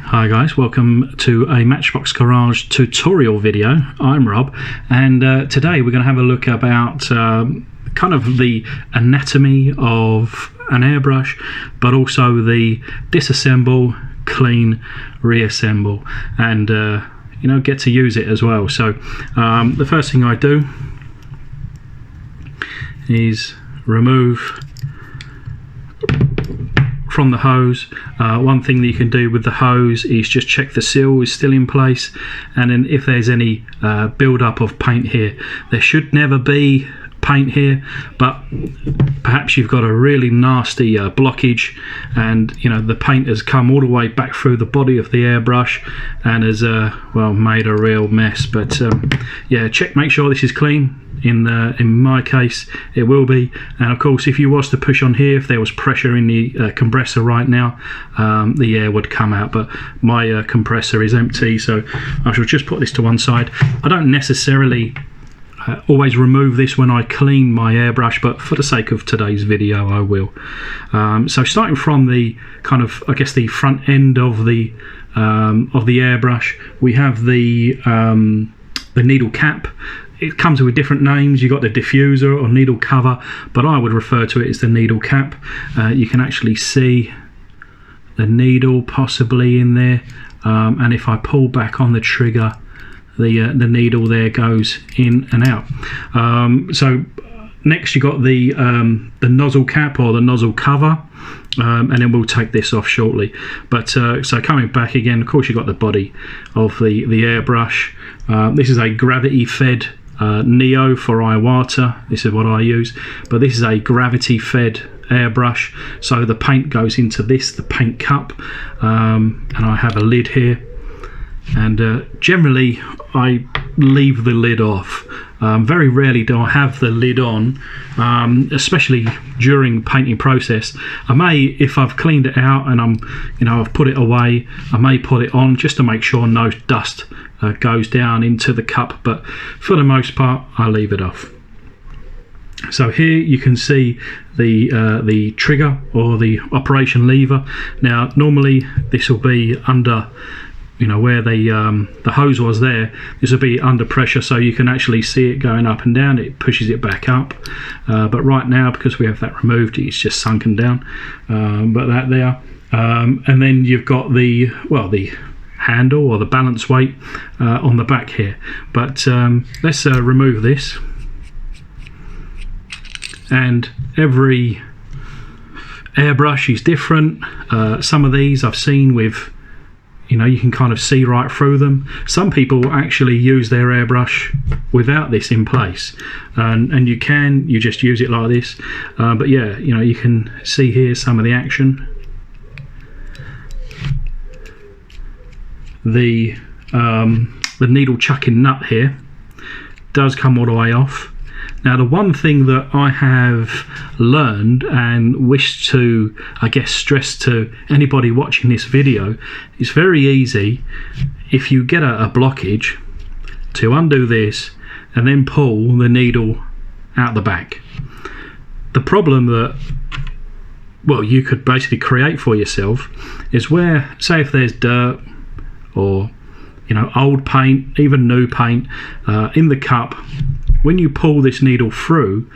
Hi guys, welcome to a Matchbox Garage tutorial video. I'm Rob, and today we're going to have a look about kind of the anatomy of an airbrush, but also the disassemble, clean, reassemble, and you know, get to use it as well. So the first thing I do is remove from the hose. One thing that you can do with the hose is just check the seal is still in place, and then if there's any build-up of paint here, there should never be paint here, but perhaps you've got a really nasty blockage, and you know the paint has come all the way back through the body of the airbrush and has well, made a real mess. But yeah, make sure this is clean. In my case it will be, and of course if you was to push on here, if there was pressure in the compressor right now, the air would come out, but my compressor is empty, so I shall just put this to one side. I don't necessarily always remove this when I clean my airbrush, but for the sake of today's video I will. So starting from the kind of, I guess, the front end of the airbrush, we have the needle cap. It comes with different names. You've got the diffuser or needle cover, but I would refer to it as the needle cap. You can actually see the needle possibly in there, and if I pull back on the trigger, the needle there goes in and out. So next you got the nozzle cap or the nozzle cover, and then we'll take this off shortly. But so coming back again, of course you've got the body of the airbrush. This is a gravity fed Neo for Iwata. This is what I use, but this is a gravity fed airbrush, so the paint goes into this, the paint cup, and I have a lid here, and generally I leave the lid off. Very rarely do I have the lid on, especially during painting process. I may, if I've cleaned it out and I've put it away, I may put it on just to make sure no dust goes down into the cup, but for the most part I leave it off. So here you can see the trigger or the operation lever. Now normally this will be under, you know, where the hose was there. This will be under pressure, so you can actually see it going up and down. It pushes it back up, but right now, because we have that removed, it's just sunken down. But that there, and then you've got the handle or the balance weight on the back here. But let's remove this. And every airbrush is different. Some of these I've seen with, you know, you can kind of see right through them. Some people actually use their airbrush without this in place, and you just use it like this. But yeah, you know, you can see here some of the action. The needle chucking nut here does come all the way off. Now the one thing that I have learned and wish to, I guess, stress to anybody watching this video, it's very easy if you get a blockage to undo this and then pull the needle out the back. The problem that, well, you could basically create for yourself is where, say if there's dirt or, you know, old paint, even new paint in the cup, when you pull this needle through,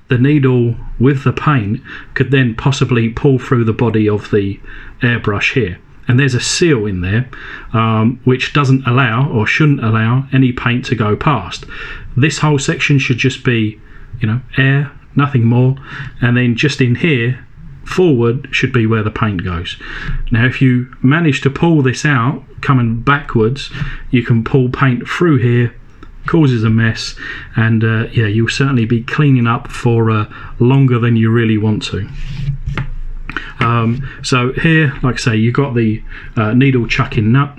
the needle with the paint could then possibly pull through the body of the airbrush here, and there's a seal in there which doesn't allow or shouldn't allow any paint to go past. This whole section should just be, you know, air, nothing more, and then just in here forward should be where the paint goes. Now if you manage to pull this out coming backwards, you can pull paint through here, causes a mess, and yeah, you'll certainly be cleaning up for longer than you really want to. So here, like I say, you've got the needle chucking nut,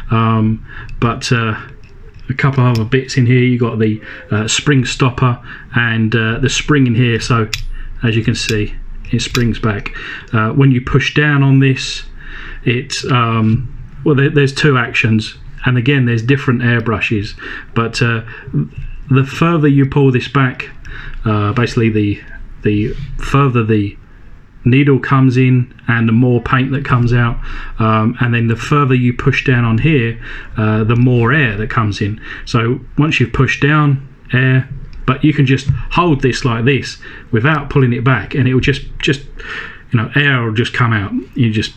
but a couple of other bits in here. You've got the spring stopper and the spring in here, so as you can see it springs back. When you push down on this, it's well, there's two actions, and again there's different airbrushes, but the further you pull this back, basically the further the needle comes in and the more paint that comes out, and then the further you push down on here, the more air that comes in. So once you've pushed down, air, but you can just hold this like this without pulling it back, and it will just air will just come out. You just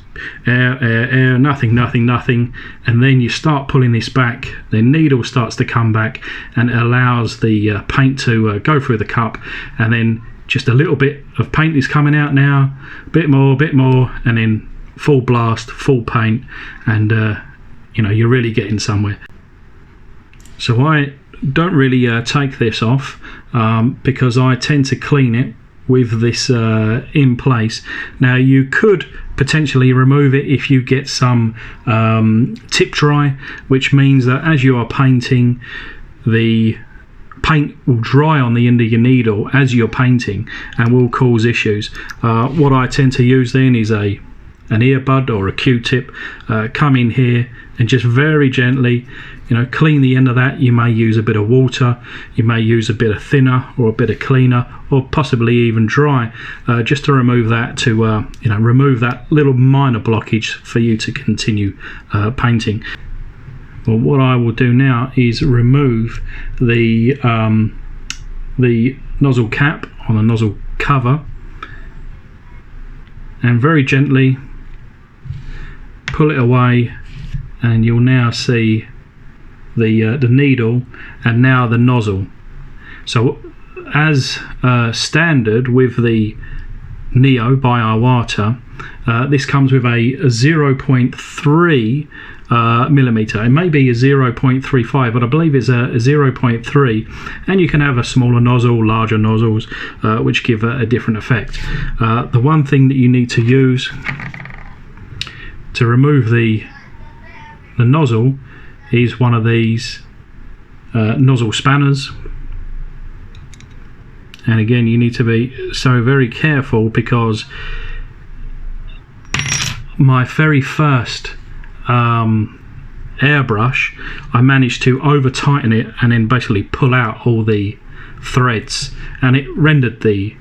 air, nothing, and then you start pulling this back, the needle starts to come back, and it allows the paint to go through the cup, and then just a little bit of paint is coming out now, bit more, and then full blast, full paint, and you're really getting somewhere. So I don't really take this off because I tend to clean it with this in place. Now you could potentially remove it if you get some tip dry, which means that as you are painting, the paint will dry on the end of your needle as you're painting and will cause issues. What I tend to use then is an earbud or a Q-tip, come in here and just very gently clean the end of that. You may use a bit of water, you may use a bit of thinner or a bit of cleaner, or possibly even dry, just to remove that, to remove that little minor blockage for you to continue painting. Well, what I will do now is remove the nozzle cap on the nozzle cover, and very gently pull it away, and you'll now see the needle and now the nozzle. So as standard with the Neo by Iwata, this comes with a 0.3 millimeter. It may be a 0.35, but I believe it's a 0.3, and you can have a smaller nozzle, larger nozzles, which give a different effect. The one thing that you need to use to remove the nozzle is one of these nozzle spanners, and again you need to be so very careful, because my very first airbrush, I managed to over tighten it and then basically pull out all the threads, and it rendered the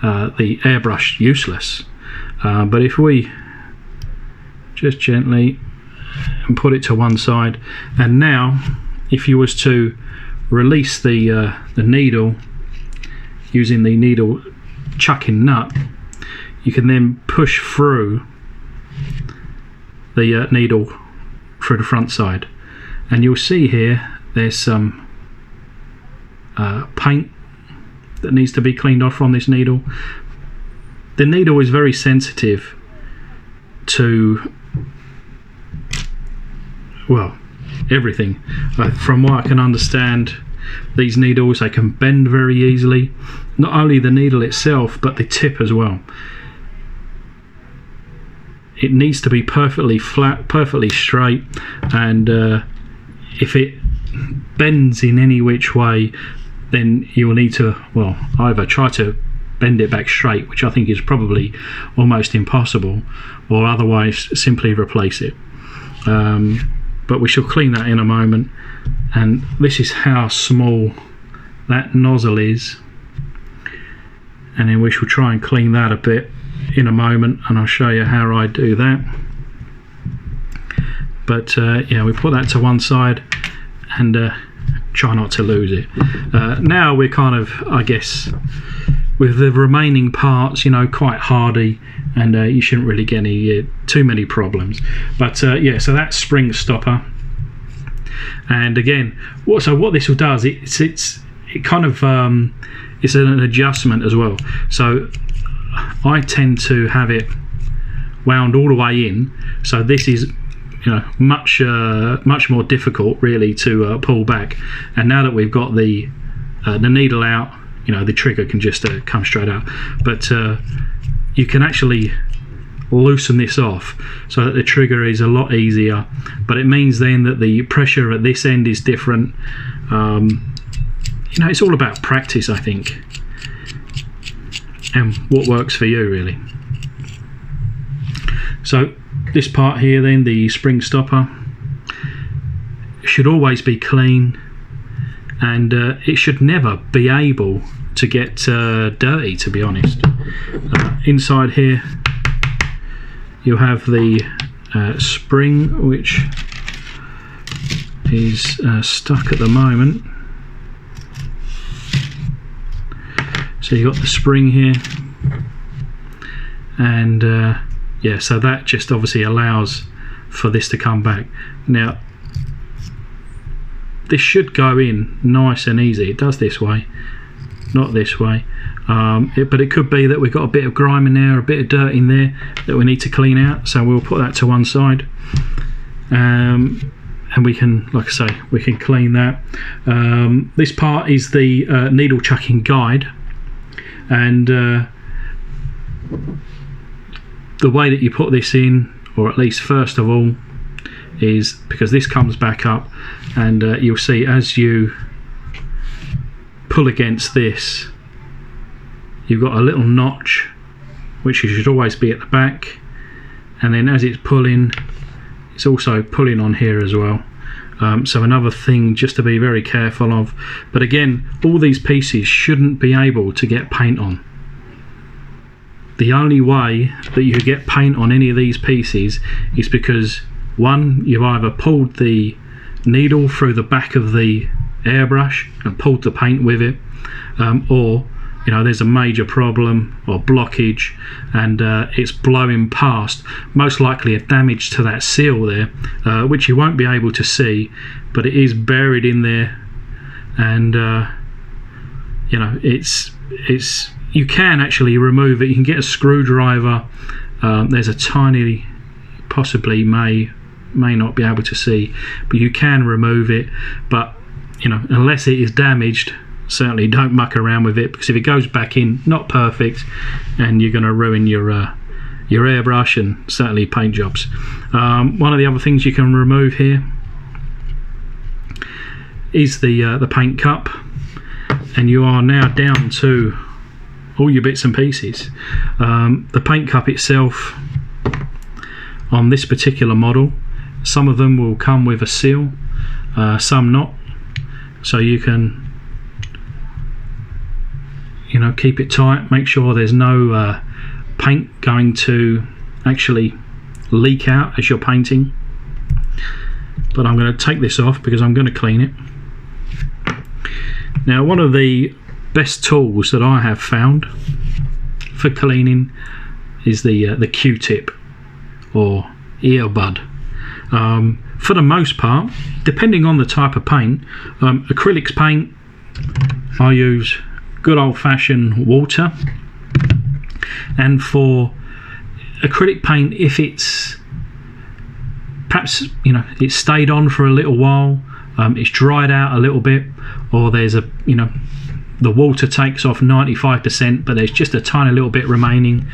airbrush useless. But if we just gently and put it to one side, and now if you was to release the needle using the needle chucking nut, you can then push through the needle through the front side, and you'll see here there's some paint that needs to be cleaned off from this needle. The needle is very sensitive to, well, everything. From what I can understand, these needles, they can bend very easily, not only the needle itself but the tip as well. It needs to be perfectly flat, perfectly straight, and if it bends in any which way, then you will need to, well, either try to bend it back straight, which I think is probably almost impossible, or otherwise simply replace it. But we shall clean that in a moment, and this is how small that nozzle is, and then we shall try and clean that a bit in a moment, and I'll show you how I do that. But yeah, we put that to one side and try not to lose it. Now we're kind of, I guess, with the remaining parts, quite hardy, and you shouldn't really get any too many problems. But yeah, so that's spring stopper, and again, what this will does, it kind of it's an adjustment as well. So I tend to have it wound all the way in, so this is much more difficult really to pull back. And now that we've got the needle out, the trigger can just come straight out. But you can actually loosen this off so that the trigger is a lot easier, but it means then that the pressure at this end is different. It's all about practice, I think, and what works for you really. So this part here then, the spring stopper, should always be clean, and it should never be able to get dirty, to be honest. inside here you have the spring, which is stuck at the moment. So you've got the spring here, and yeah, so that just obviously allows for this to come back. Now this should go in nice and easy. It does this way, not this way, but it could be that we've got a bit of grime in there, a bit of dirt in there that we need to clean out, so we'll put that to one side, and we can, like I say, we can clean that. This part is the needle chucking guide, and the way that you put this in, or at least first of all, is because this comes back up, and you'll see as you pull against this, you've got a little notch which should always be at the back, and then as it's pulling, it's also pulling on here as well. So another thing just to be very careful of. But again, all these pieces shouldn't be able to get paint on. The only way that you could get paint on any of these pieces is because, one, you've either pulled the needle through the back of the airbrush and pulled the paint with it, or you know, there's a major problem or blockage and it's blowing past, most likely a damage to that seal there, which you won't be able to see, but it is buried in there, and you know, it's you can actually remove it. You can get a screwdriver. There's a tiny, possibly may not be able to see, but you can remove it. But you know, unless it is damaged, certainly don't muck around with it, because if it goes back in not perfect, and you're going to ruin your airbrush and certainly paint jobs. One of the other things you can remove here is the paint cup, and you are now down to all your bits and pieces. The paint cup itself on this particular model, some of them will come with a seal, some not, so you can, you know, keep it tight, make sure there's no paint going to actually leak out as you're painting. But I'm going to take this off because I'm going to clean it. Now, one of the best tools that I have found for cleaning is the Q-tip or earbud. For the most part, depending on the type of paint, acrylics paint, I use good old-fashioned water, and for acrylic paint, if it's perhaps, you know, it's stayed on for a little while, it's dried out a little bit, or there's a, you know, the water takes off 95%, but there's just a tiny little bit remaining,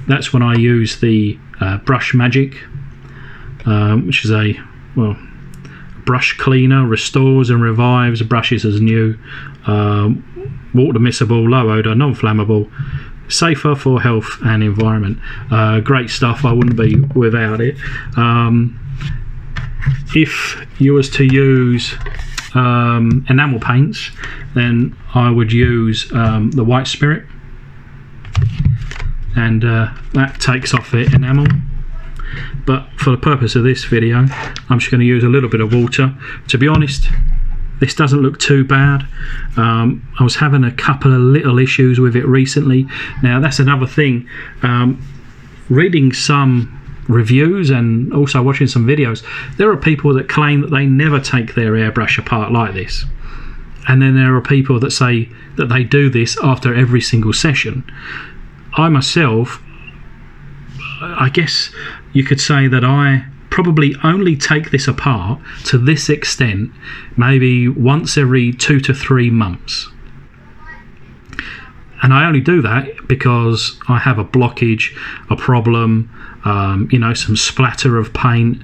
that's when I use the Brush Magic, which is a, well, brush cleaner, restores and revives brushes as new, water miscible, low odour, non-flammable, safer for health and environment. Great stuff, I wouldn't be without it. If you was to use enamel paints, then I would use the white spirit, and that takes off the enamel. But for the purpose of this video, I'm just going to use a little bit of water. To be honest, this doesn't look too bad. I was having a couple of little issues with it recently. Now that's another thing, reading some reviews and also watching some videos, there are people that claim that they never take their airbrush apart like this, and then there are people that say that they do this after every single session. I myself, I guess you could say that I probably only take this apart to this extent maybe once every 2 to 3 months, and I only do that because I have a blockage, a problem, you know, some splatter of paint,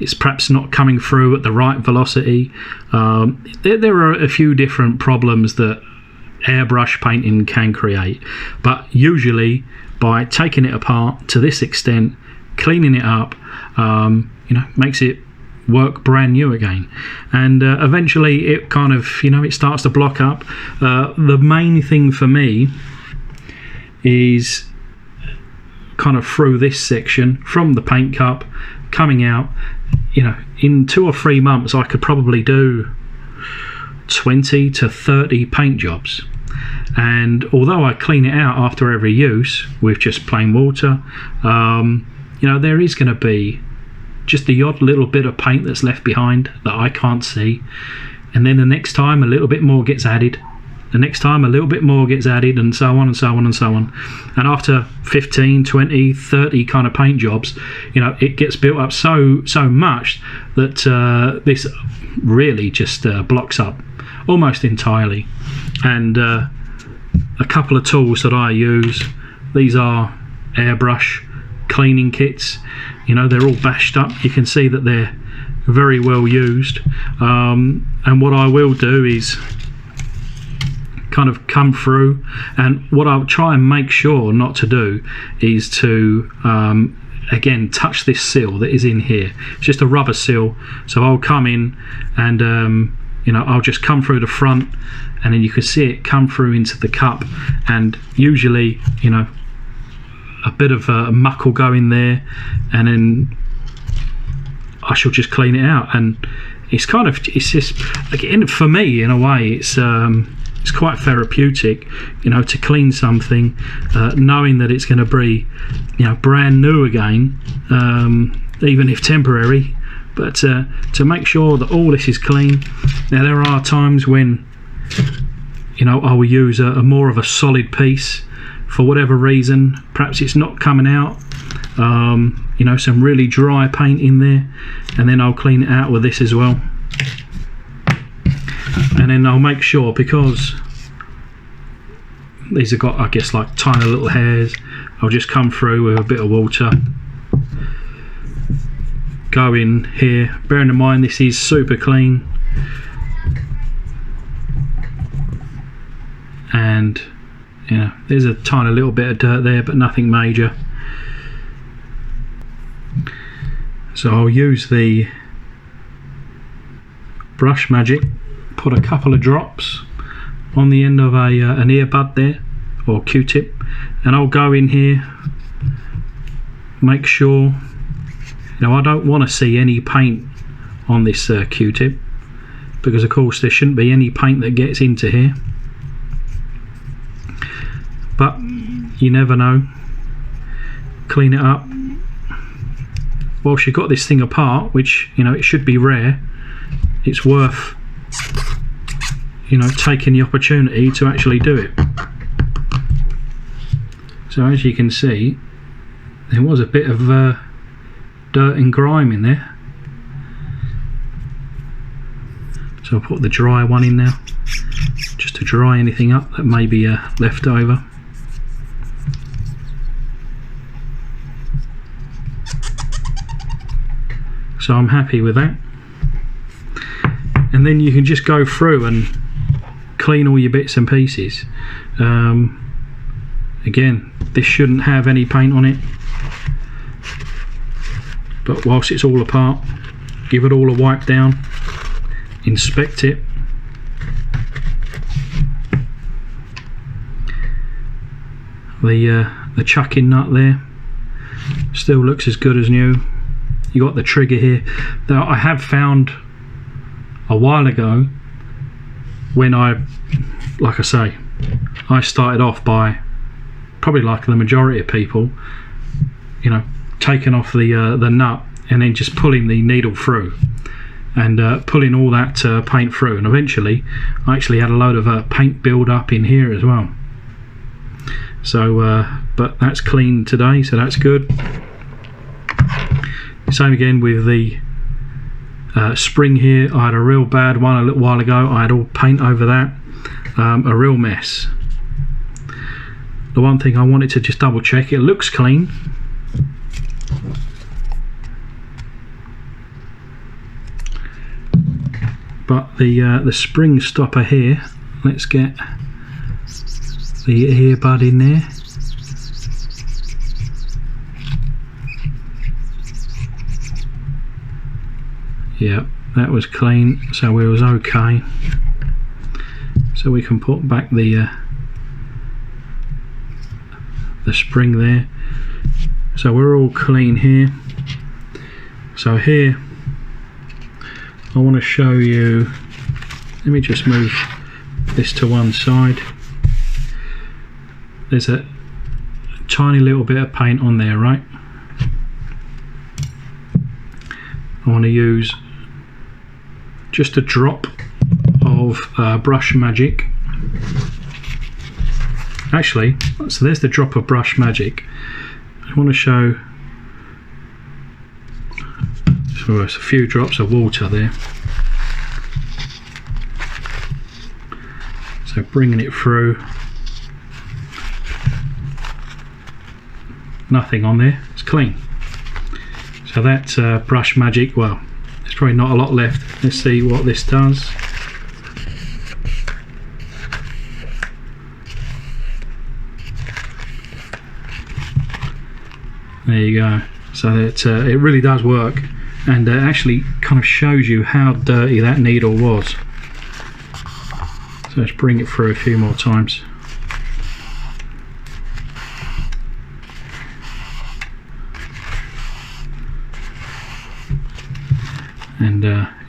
it's perhaps not coming through at the right velocity. There are a few different problems that airbrush painting can create, but usually by taking it apart to this extent, cleaning it up, you know, makes it work brand new again, and eventually it kind of, you know, it starts to block up. The main thing for me is kind of through this section from the paint cup coming out. You know, in 2 or 3 months I could probably do 20 to 30 paint jobs. And although I clean it out after every use with just plain water, you know, there is going to be just the odd little bit of paint that's left behind that I can't see, and then the next time a little bit more gets added, the next time a little bit more gets added, and so on and so on and so on. And after 15, 20, 30 kind of paint jobs, you know, it gets built up so much that this really just blocks up almost entirely. And a couple of tools that I use, these are airbrush cleaning kits. You know, they're all bashed up. You can see that they're very well used. And what I will do is kind of come through, and what I'll try and make sure not to do is to again touch this seal that is in here. It's just a rubber seal, so I'll come in and you know, I'll just come through the front, and then you can see it come through into the cup, and usually, you know, a bit of muck will go in there, and then I shall just clean it out. And it's kind of, it's just, again, for me in a way, it's quite therapeutic, you know, to clean something, knowing that it's going to be, you know, brand new again, even if temporary, but to make sure that all this is clean. Now there are times when, you know, I will use a more of a solid piece for whatever reason. Perhaps it's not coming out, you know, some really dry paint in there, and then I'll clean it out with this as well. And then I'll make sure, because these have got, I guess, like tiny little hairs, I'll just come through with a bit of water, go in here, bearing in mind this is super clean, and you know, there's a tiny little bit of dirt there, but nothing major. So I'll use the Brush Magic, put a couple of drops on the end of an earbud there, or Q-tip, and I'll go in here, make sure, you know, I don't want to see any paint on this Q-tip, because of course there shouldn't be any paint that gets into here, but you never know. Clean it up. Whilst you've got this thing apart, which, you know, it should be rare, it's worth, you know, taking the opportunity to actually do it. So as you can see, there was a bit of dirt and grime in there, so I'll put the dry one in now, just to dry anything up that may be left over. So I'm happy with that. And then you can just go through and clean all your bits and pieces. Again, this shouldn't have any paint on it, but whilst it's all apart, give it all a wipe down, inspect it. The chucking nut there still looks as good as new. You got the trigger here. Now I have found a while ago, when like I say, I started off by, probably like the majority of people, you know, taking off the nut and then just pulling the needle through, and pulling all that paint through, and eventually I actually had a load of paint build up in here as well. So but that's clean today, so that's good. Same again with the spring here. I had a real bad one a little while ago. I had all paint over that, a real mess. The one thing I wanted to just double check, it looks clean, but the spring stopper here, let's get the earbud in there. Yeah, that was clean, so it was okay. So we can put back the spring there. So we're all clean here. So here I want to show you, let me just move this to one side. There's a tiny little bit of paint on there, right? I want to use just a drop of Brush Magic. Actually, so there's the drop of Brush Magic. I want to show, so there's a few drops of water there. So bringing it through, nothing on there, it's clean. So that's Brush Magic. Well, there's probably not a lot left. Let's see what this does. There you go. So it really does work, and actually kind of shows you how dirty that needle was. So let's bring it through a few more times. And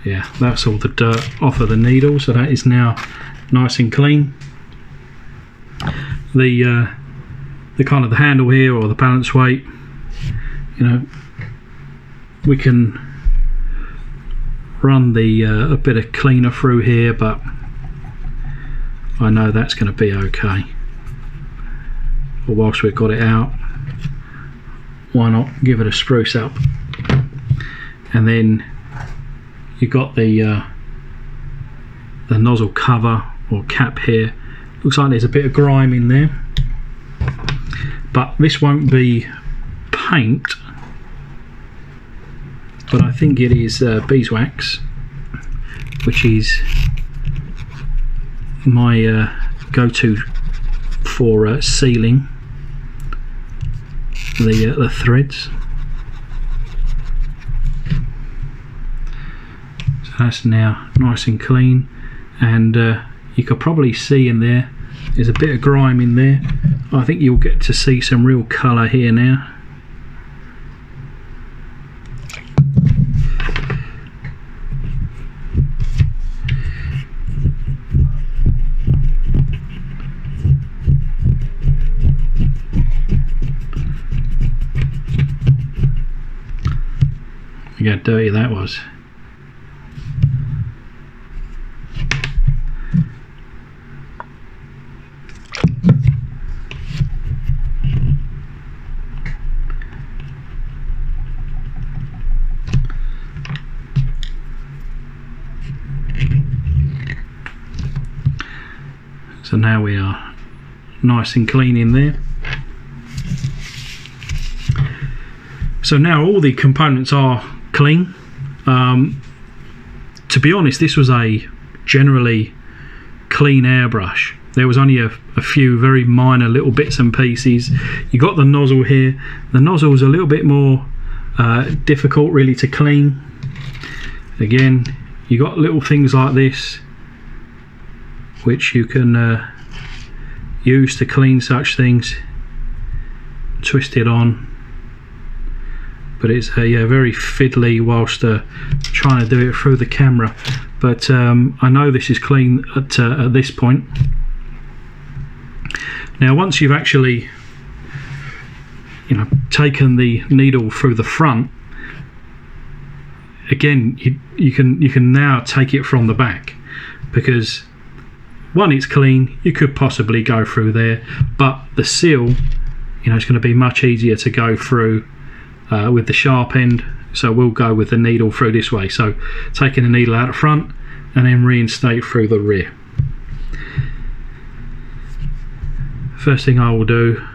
yeah, that's all the dirt off of the needle, so that is now nice and clean. The kind of the handle here, or the balance weight, you know, we can run the a bit of cleaner through here, but I know that's going to be okay. But whilst we've got it out, why not give it a spruce up? And then you've got the nozzle cover or cap here. Looks like there's a bit of grime in there, but this won't be paint, but I think it is beeswax, which is my go-to for sealing the threads. So that's now nice and clean, and you could probably see in there's a bit of grime in there. I think you'll get to see some real colour here now. Look how dirty that was. So now we are nice and clean in there. So now all the components are clean. To be honest, this was a generally clean airbrush. There was only a few very minor little bits and pieces. You got the nozzle here. The nozzle is a little bit more difficult really to clean. Again, you got little things like this which you can use to clean such things. Twist it on, but it's very fiddly whilst trying to do it through the camera. But I know this is clean at this point. Now once you've actually taken the needle through the front, again you can now take it from the back, because one, it's clean, you could possibly go through there, but the seal, it's going to be much easier to go through with the sharp end, so we'll go with the needle through this way. So taking the needle out the front and then reinstate through the rear. First thing I will do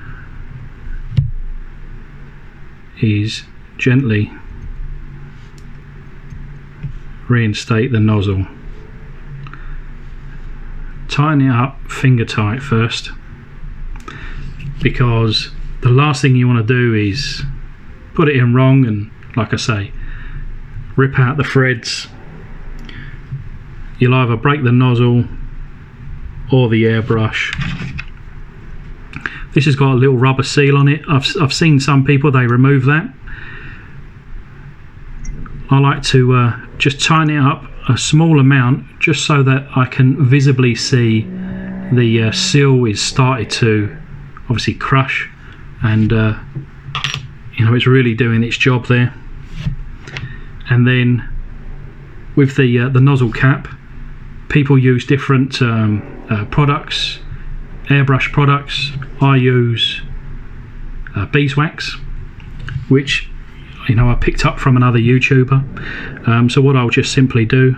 is gently reinstate the nozzle. Tighten it up finger tight first, because the last thing you want to do is put it in wrong and, like I say, rip out the threads. You'll either break the nozzle or the airbrush. This has got a little rubber seal on it. I've seen some people, they remove that. I like to just tighten it up a small amount, just so that I can visibly see the seal is started to obviously crush, and you know, it's really doing its job there. And then with the nozzle cap, people use different products, airbrush products. I use beeswax, which, you know, I picked up from another YouTuber. So what I'll just simply do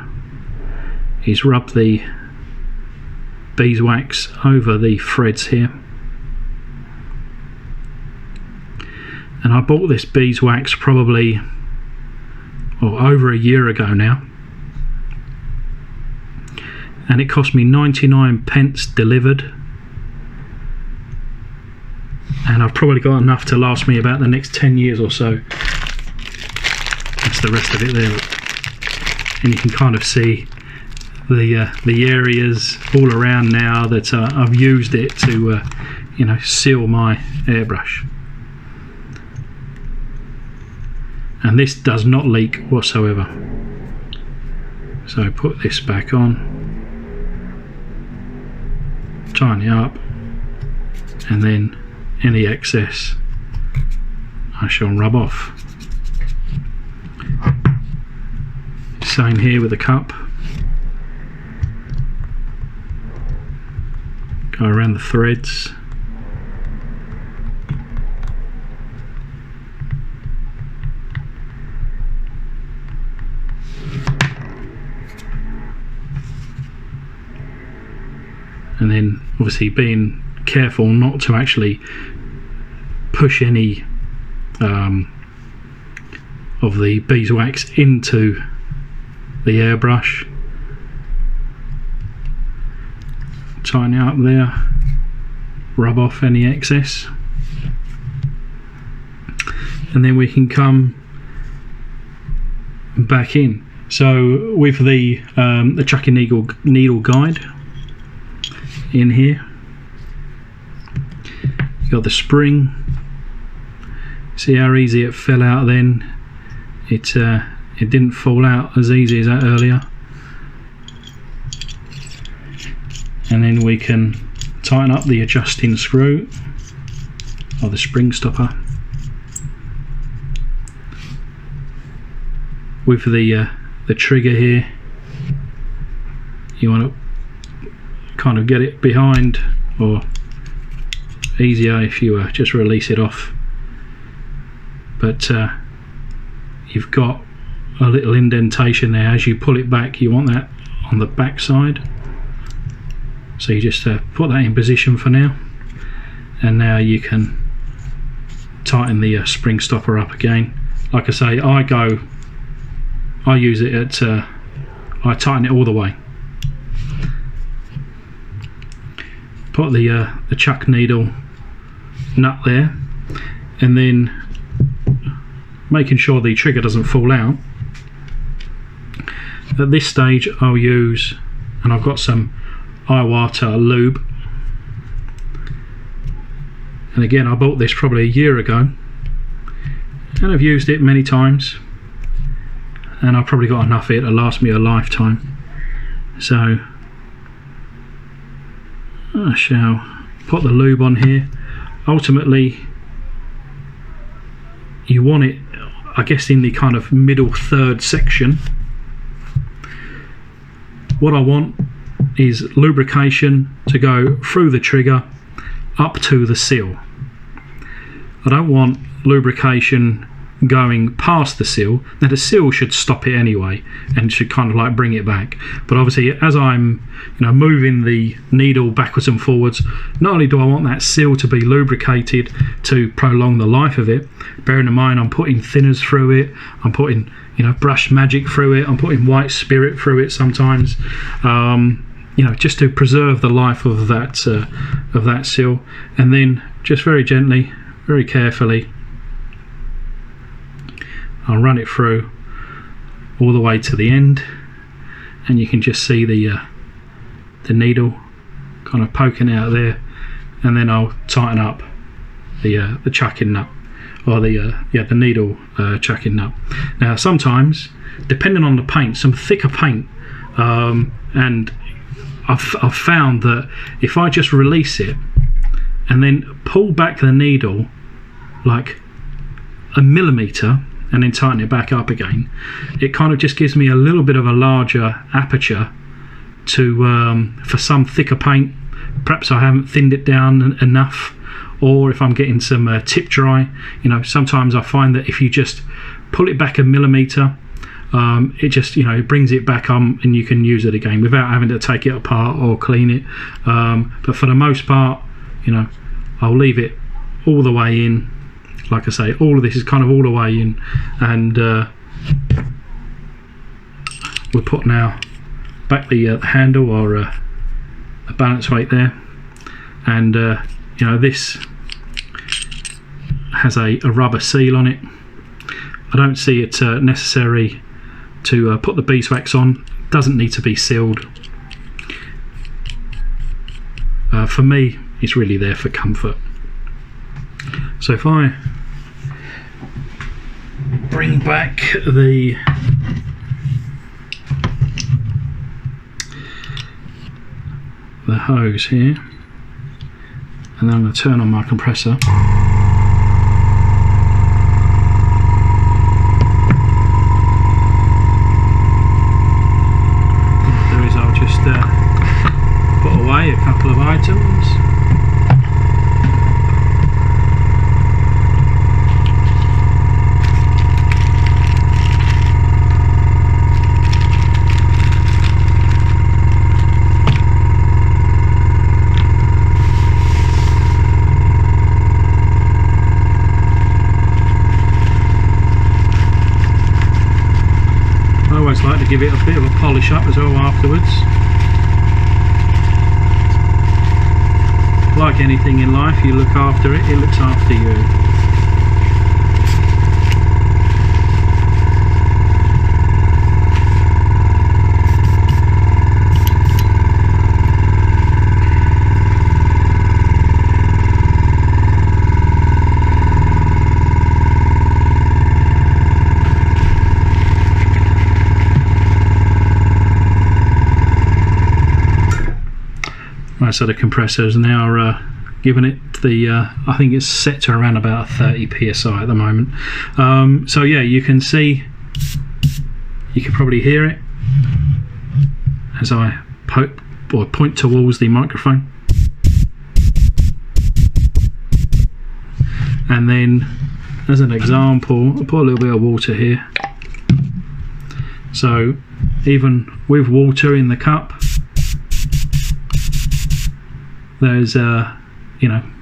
is rub the beeswax over the threads here. And I bought this beeswax probably over a year ago now, and it cost me 99p delivered, and I've probably got enough to last me about the next 10 years or so. That's the rest of it there, and you can kind of see the areas all around now that I've used it to you know, seal my airbrush. And this does not leak whatsoever. So put this back on, tighten it up, and then any excess I shall rub off. Same here with the cup. Go around the threads. And then obviously being careful not to actually push any of the beeswax into the airbrush. Tighten it up there, rub off any excess, and then we can come back in. So with the chucking needle guide in here, you got the spring. See how easy it fell out then? It didn't fall out as easy as that earlier. And then we can tighten up the adjusting screw, or the spring stopper. With the trigger here, you want to kind of get it behind, or easier if you just release it off. But you've got a little indentation there. As you pull it back, you want that on the back side. So you just put that in position for now, and now you can tighten the spring stopper up again. Like I say, I use it at I tighten it all the way. Put the chuck needle nut there, and then making sure the trigger doesn't fall out. At this stage I'll use, and I've got some Iwata lube, and again I bought this probably a year ago, and I've used it many times, and I've probably got enough of it to last me a lifetime. So I shall put the lube on here. Ultimately you want it, I guess, in the kind of middle third section. What I want is lubrication to go through the trigger up to the seal. I don't want lubrication going past the seal. Now the seal should stop it anyway and should kind of like bring it back, but obviously as I'm, you know, moving the needle backwards and forwards, not only do I want that seal to be lubricated to prolong the life of it, bearing in mind I'm putting thinners through it, I'm putting, you know, brush magic through it, I'm putting white spirit through it sometimes, you know, just to preserve the life of that seal. And then just very gently, very carefully, I'll run it through all the way to the end, and you can just see the needle kind of poking out there, and then I'll tighten up the chucking nut, or the needle chucking nut. Now sometimes, depending on the paint, some thicker paint, and I've found that if I just release it and then pull back the needle like a millimetre and then tighten it back up again, it kind of just gives me a little bit of a larger aperture to for some thicker paint. Perhaps I haven't thinned it down enough, or if I'm getting some tip dry, sometimes I find that if you just pull it back a millimetre, it just it brings it back on and you can use it again without having to take it apart or clean it. But for the most part, I'll leave it all the way in. Like I say, all of this is kind of all the way in, and we'll put now back the handle or a balance weight there, and this has a rubber seal on it. I don't see it necessary to put the beeswax on. It doesn't need to be sealed. For me, it's really there for comfort. So if I bring back the hose here, and then I'm going to turn on my compressor. What I'll do is I'll just put away a couple of items. I like to give it a bit of a polish up as well afterwards. Like anything in life, you look after it, it looks after you. Right, so the compressor's now giving it the I think it's set to around about 30 psi at the moment. So yeah, you can see, you can probably hear it as I point towards the microphone, and then as an example, I'll put a little bit of water here. So even with water in the cup, there's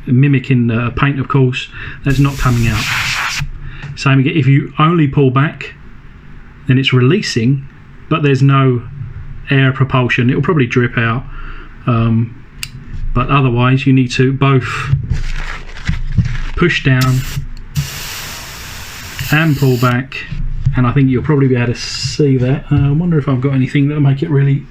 mimicking paint, of course, that's not coming out. Same again, if you only pull back, then it's releasing, but there's no air propulsion. It'll probably drip out, but otherwise you need to both push down and pull back, and I think you'll probably be able to see that. I wonder if I've got anything that'll make it really.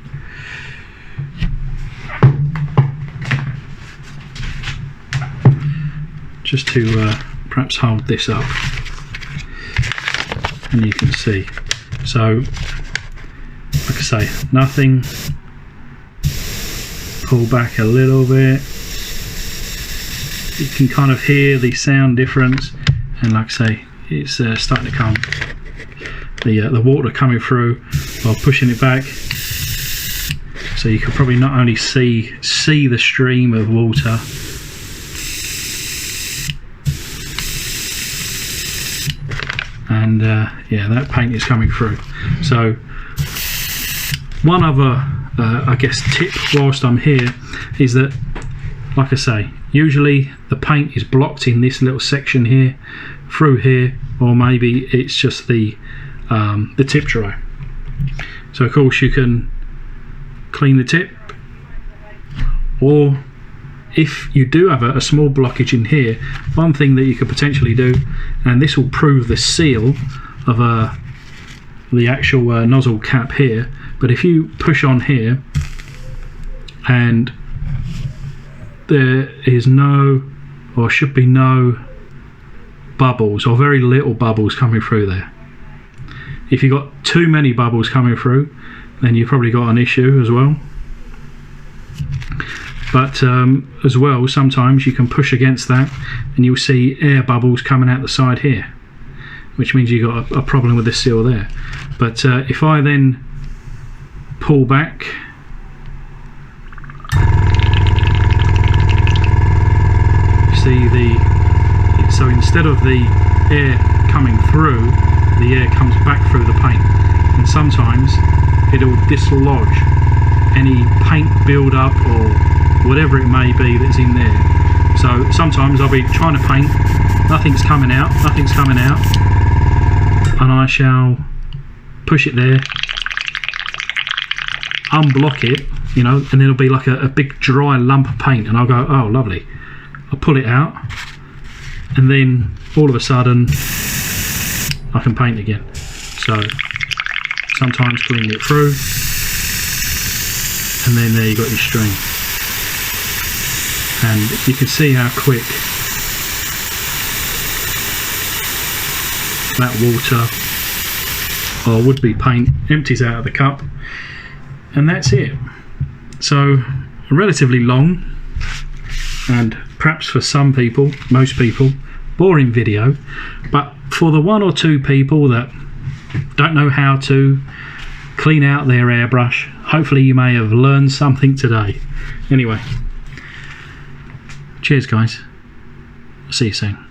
Just to perhaps hold this up, and you can see. So, like I say, nothing. Pull back a little bit. You can kind of hear the sound difference, and like I say, it's starting to come. The water coming through while pushing it back. So you can probably not only see the stream of water, and yeah, that paint is coming through. So one other I guess tip whilst I'm here is that, like I say, usually the paint is blocked in this little section here, through here, or maybe it's just the tip dry. So of course you can clean the tip, or if you do have a small blockage in here, one thing that you could potentially do, and this will prove the seal of the actual nozzle cap here, but if you push on here and there is no, or should be no bubbles, or very little bubbles coming through there. If you've got too many bubbles coming through, then you've probably got an issue as well. But as well, sometimes you can push against that and you'll see air bubbles coming out the side here, which means you've got a problem with the seal there. But if I then pull back, you see so instead of the air coming through, the air comes back through the paint, and sometimes it'll dislodge any paint build-up or whatever it may be that's in there. So sometimes I'll be trying to paint, nothing's coming out, and I shall push it there, unblock it, you know, and then it'll be like a big dry lump of paint, and I'll go, oh lovely, I'll pull it out, and then all of a sudden I can paint again. So sometimes pulling it through, and then there you got your stream, and you can see how quick that water or would-be paint empties out of the cup, and that's it. So a relatively long, and perhaps for some people, most people, boring video, but for the one or two people that don't know how to clean out their airbrush, hopefully you may have learned something today. Anyway, cheers guys, see you soon.